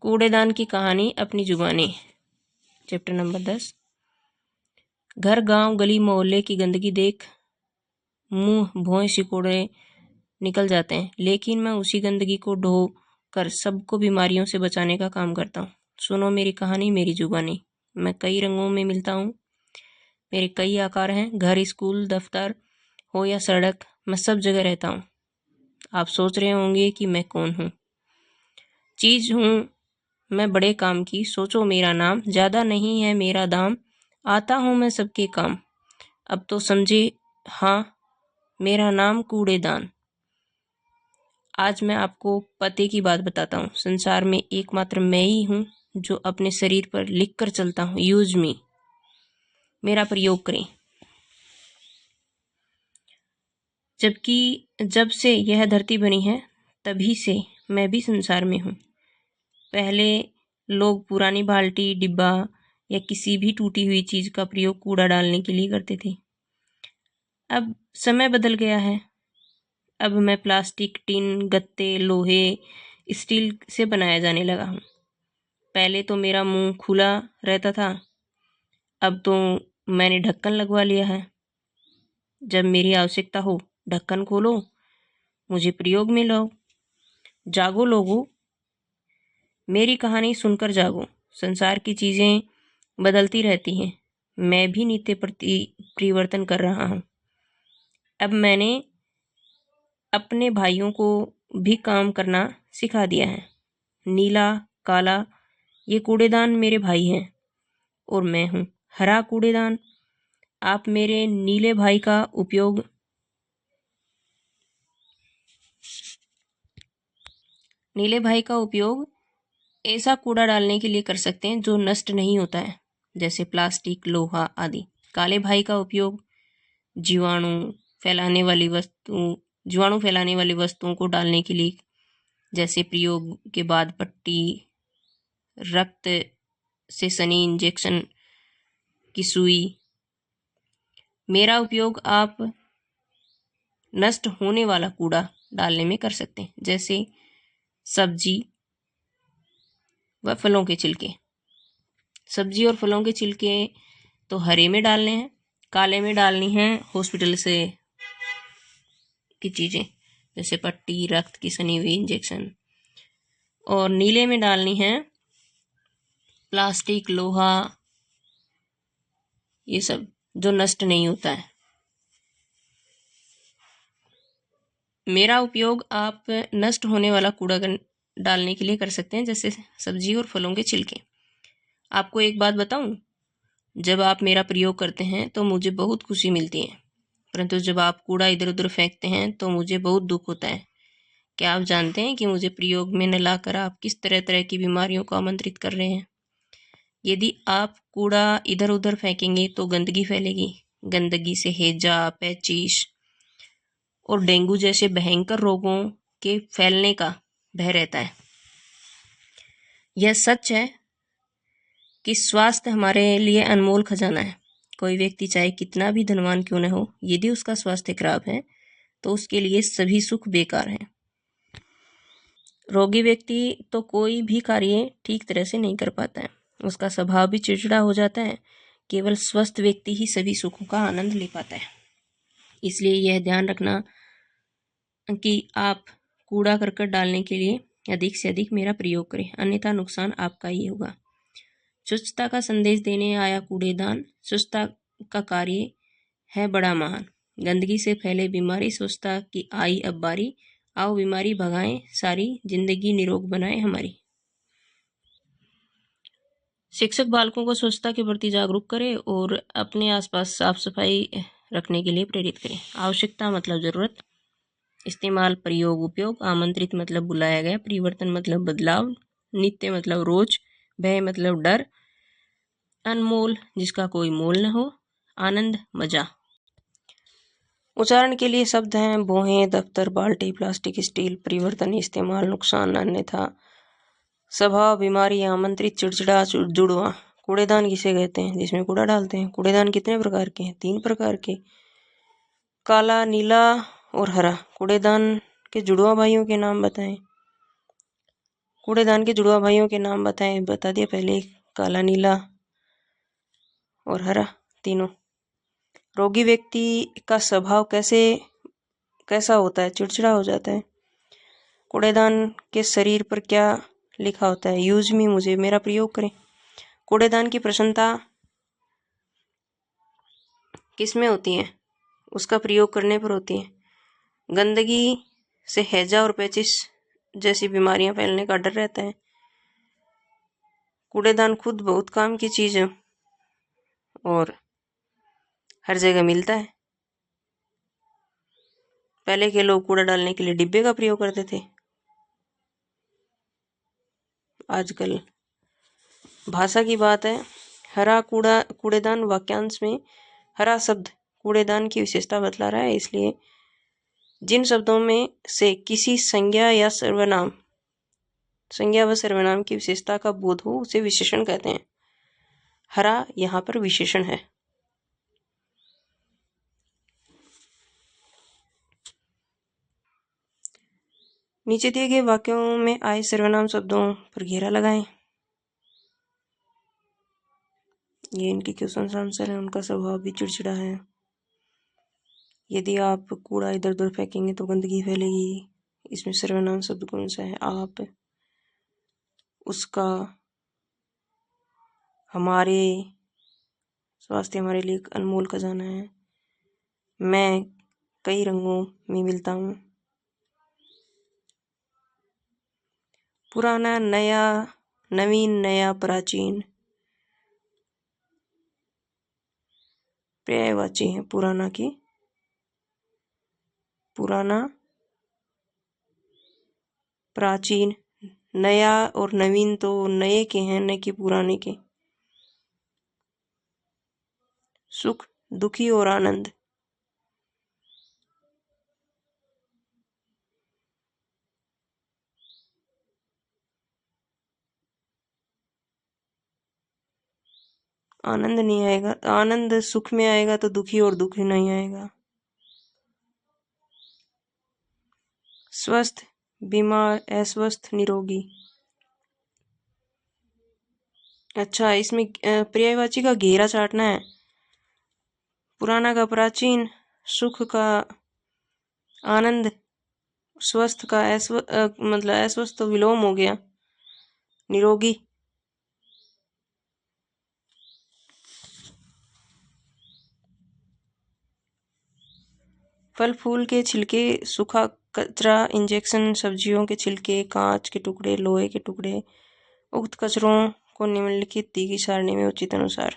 कूड़ेदान की कहानी अपनी जुबानी। Chapter number 10। घर, गांव, गली मोहल्ले की गंदगी देख मुंह भौं सिकोड़े निकल जाते हैं, लेकिन मैं उसी गंदगी को ढो कर सबको बीमारियों से बचाने का काम करता हूँ। सुनो मेरी कहानी, मेरी जुबानी। मैं कई रंगों में मिलता हूँ, मेरे कई आकार हैं। घर, स्कूल, दफ्तर हो या सड़क, मैं सब जगह रहता हूँ। आप सोच रहे होंगे कि मैं कौन हूँ। चीज हूँ मैं बड़े काम की, सोचो मेरा नाम, ज्यादा नहीं है मेरा दाम, आता हूँ मैं सबके काम। अब तो समझे, हाँ, मेरा नाम कूड़ेदान। आज मैं आपको पते की बात बताता हूँ। संसार में एकमात्र मैं ही हूँ जो अपने शरीर पर लिख कर चलता हूँ, यूज मी, मेरा प्रयोग करें। जब से यह धरती बनी है, तभी से मैं भी संसार में हूँ। पहले लोग पुरानी बाल्टी, डिब्बा या किसी भी टूटी हुई चीज का प्रयोग कूड़ा डालने के लिए करते थे। अब समय बदल गया है। अब मैं प्लास्टिक, टिन, गत्ते, लोहे, स्टील से बनाया जाने लगा हूँ। पहले तो मेरा मुंह खुला रहता था, अब तो मैंने ढक्कन लगवा लिया है। जब मेरी आवश्यकता हो, ढक्कन खोलो, मुझे प्रयोग में लो। जागो लोगो, मेरी कहानी सुनकर जागो। संसार की चीजें बदलती रहती हैं, मैं भी नित्य परिवर्तन कर रहा हूँ। अब मैंने अपने भाइयों को भी काम करना सिखा दिया है। नीला, काला, ये कूड़ेदान मेरे भाई हैं और मैं हूँ हरा कूड़ेदान। आप मेरे नीले भाई का उपयोग ऐसा कूड़ा डालने के लिए कर सकते हैं जो नष्ट नहीं होता है, जैसे प्लास्टिक, लोहा आदि। काले भाई का उपयोग जीवाणु फैलाने वाली वस्तुओं को डालने के लिए, जैसे प्रयोग के बाद पट्टी, रक्त से सनी इंजेक्शन की सुई। मेरा उपयोग आप नष्ट होने वाला कूड़ा डालने में कर सकते हैं, जैसे सब्जी व फलों के छिलके। सब्जी और फलों के छिलके तो हरे में डालने हैं, काले में डालनी है हॉस्पिटल से की चीजें, जैसे पट्टी, रक्त की सनी हुई इंजेक्शन। और नीले में डालनी है प्लास्टिक, लोहा, ये सब जो नष्ट नहीं होता है। मेरा उपयोग आप नष्ट होने वाला कूड़ा डालने के लिए कर सकते हैं, जैसे सब्जी और फलों के छिलके। आपको एक बात बताऊं, जब आप मेरा प्रयोग करते हैं तो मुझे बहुत खुशी मिलती है, परंतु जब आप कूड़ा इधर उधर फेंकते हैं तो मुझे बहुत दुख होता है। क्या आप जानते हैं कि मुझे प्रयोग में न लाकर आप किस तरह तरह की बीमारियों को आमंत्रित कर रहे हैं? यदि आप कूड़ा इधर उधर फेंकेंगे तो गंदगी फैलेगी। गंदगी से हैजा, पैचिश और डेंगू जैसे भयंकर रोगों के फैलने का भय रहता है। यह सच है कि स्वास्थ्य हमारे लिए अनमोल खजाना है। कोई व्यक्ति चाहे कितना भी धनवान क्यों न हो, यदि उसका स्वास्थ्य खराब है तो उसके लिए सभी सुख बेकार हैं। रोगी व्यक्ति तो कोई भी कार्य ठीक तरह से नहीं कर पाता है, उसका स्वभाव भी चिड़चिड़ा हो जाता है। केवल स्वस्थ व्यक्ति ही सभी सुखों का आनंद ले पाता है। इसलिए यह ध्यान रखना कि आप कूड़ा करकट डालने के लिए अधिक से अधिक मेरा प्रयोग करें, अन्यथा नुकसान आपका ही होगा। स्वच्छता का संदेश देने आया कूड़ेदान, स्वच्छता का कार्य है बड़ा महान। गंदगी से फैले बीमारी, स्वच्छता की आई अब बारी, आओ बीमारी भगाएं सारी, जिंदगी निरोग बनाएं हमारी। शिक्षक बालकों को स्वच्छता के प्रति जागरूक करें और अपने आसपास साफ सफाई रखने के लिए प्रेरित करें। आवश्यकता मतलब जरूरत, इस्तेमाल प्रयोग उपयोग, आमंत्रित मतलब बुलाया गया, परिवर्तन मतलब बदलाव, नित्य मतलब रोज, भय मतलब डर, अनमोल जिसका कोई मोल न हो, आनंद मजा। उच्चारण के लिए शब्द हैं बोहे, दफ्तर, बाल्टी, प्लास्टिक, स्टील। परिवर्तन, इस्तेमाल, नुकसान, अन्यथा, स्वभाव, बीमारी, आमंत्रित, चिड़चिड़ा, जुड़वा। कूड़ेदान किसे कहते हैं? जिसमें कूड़ा डालते हैं। कूड़ेदान कितने प्रकार के हैं? 3 प्रकार के, काला, नीला और हरा। कूड़ेदान के जुड़वा भाइयों के नाम बताएं। कूड़ेदान के जुड़वा भाइयों के नाम बताएं। बता दिया पहले, काला, नीला और हरा, तीनों। रोगी व्यक्ति का स्वभाव कैसा होता है? चिड़चिड़ा हो जाता है। कूड़ेदान के शरीर पर क्या लिखा होता है? यूज मी, मुझे, मेरा प्रयोग करें। कूड़ेदान की प्रसन्नता किस में होती है? उसका प्रयोग करने पर होती है। गंदगी से हैजा और पेचिश जैसी बीमारियां फैलने का डर रहता है। कूड़ेदान खुद बहुत काम की चीज है और हर जगह मिलता है। पहले के लोग कूड़ा डालने के लिए डिब्बे का प्रयोग करते थे। आजकल भाषा की बात है। हरा कूड़ेदान वाक्यांश में हरा शब्द कूड़ेदान की विशेषता बतला रहा है, इसलिए जिन शब्दों में से किसी संज्ञा व सर्वनाम की विशेषता का बोध हो उसे विशेषण कहते हैं। हरा यहाँ पर विशेषण है। नीचे दिए गए वाक्यों में आए सर्वनाम शब्दों पर घेरा लगाएं। ये इनके क्वेश्चन आंसर है। उनका स्वभाव भी चिड़चिड़ा है। यदि आप कूड़ा इधर उधर फेंकेंगे तो गंदगी फैलेगी। इसमें सर्वनाम शब्द कौन सा है? आप, उसका, हमारे, स्वास्थ्य हमारे लिए एक अनमोल खजाना है, मैं कई रंगों में मिलता हूँ, पुराना, नया, नवीन, नया, प्राचीन, पर्यायवाची है पुराना की। पुराना, प्राचीन, नया और नवीन तो नए के हैं, न कि पुराने के। सुख, दुखी और आनंद। आनंद नहीं आएगा, आनंद सुख में आएगा तो दुखी और दुख नहीं आएगा। स्वस्थ, बीमार, अस्वस्थ, निरोगी। अच्छा, इसमें पर्यायवाची का घेरा चाटना है। पुराना का प्राचीन, सुख का आनंद, स्वस्थ का मतलब अस्वस्थ तो विलोम हो गया, निरोगी। फल फूल के छिलके, सूखा कचरा, इंजेक्शन, सब्जियों के छिलके, कांच के टुकड़े, लोहे के टुकड़े। उक्त कचरों को निम्नलिखित दी गई सारणी में उचित अनुसार।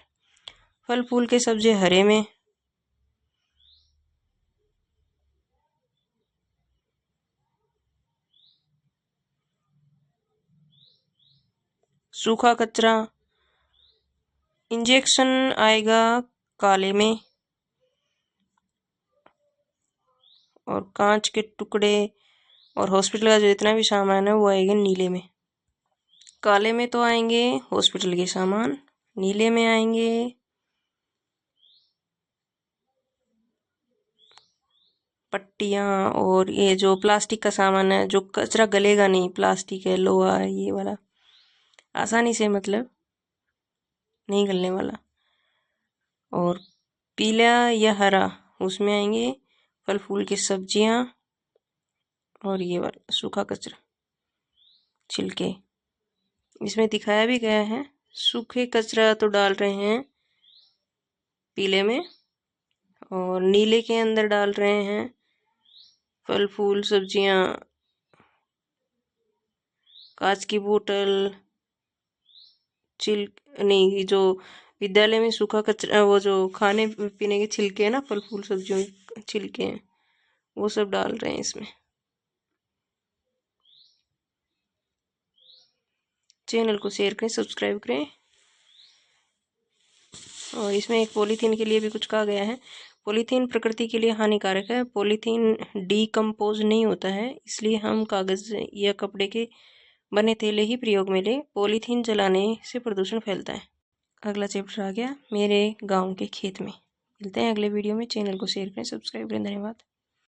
फल फूल के सब्जी हरे में, सूखा कचरा, इंजेक्शन आएगा काले में, और कांच के टुकड़े और हॉस्पिटल का जो इतना भी सामान है वो आएगा नीले में। काले में तो आएंगे हॉस्पिटल के सामान, नीले में आएंगे पट्टियाँ और ये जो प्लास्टिक का सामान है, जो कचरा गलेगा नहीं, प्लास्टिक है, लोहा है, ये वाला आसानी से मतलब नहीं गलने वाला। और पीला या हरा उसमें आएंगे फल फूल की सब्जियां और ये वाला सूखा कचरा, छिलके। इसमें दिखाया भी गया है। सूखे कचरा तो डाल रहे हैं पीले में और नीले के अंदर डाल रहे हैं फल फूल सब्जियां, कांच की बोतल, नहीं, जो विद्यालय में सूखा कचरा, वो जो खाने पीने के छिलके हैं ना, फल फूल सब्जियों के छिलके हैं, वो सब डाल रहे हैं इसमें। चैनल को शेयर करें, सब्सक्राइब करें। और इसमें एक पॉलीथीन के लिए भी कुछ कहा गया है। पॉलीथीन प्रकृति के लिए हानिकारक है। पॉलीथीन डीकम्पोज नहीं होता है, इसलिए हम कागज या कपड़े के बने थैले ही प्रयोग में लें। पॉलीथीन जलाने से प्रदूषण फैलता है। अगला चैप्टर आ गया मेरे गांव के खेत में। मिलते हैं अगले वीडियो में। चैनल को शेयर करें, सब्सक्राइब करें। धन्यवाद।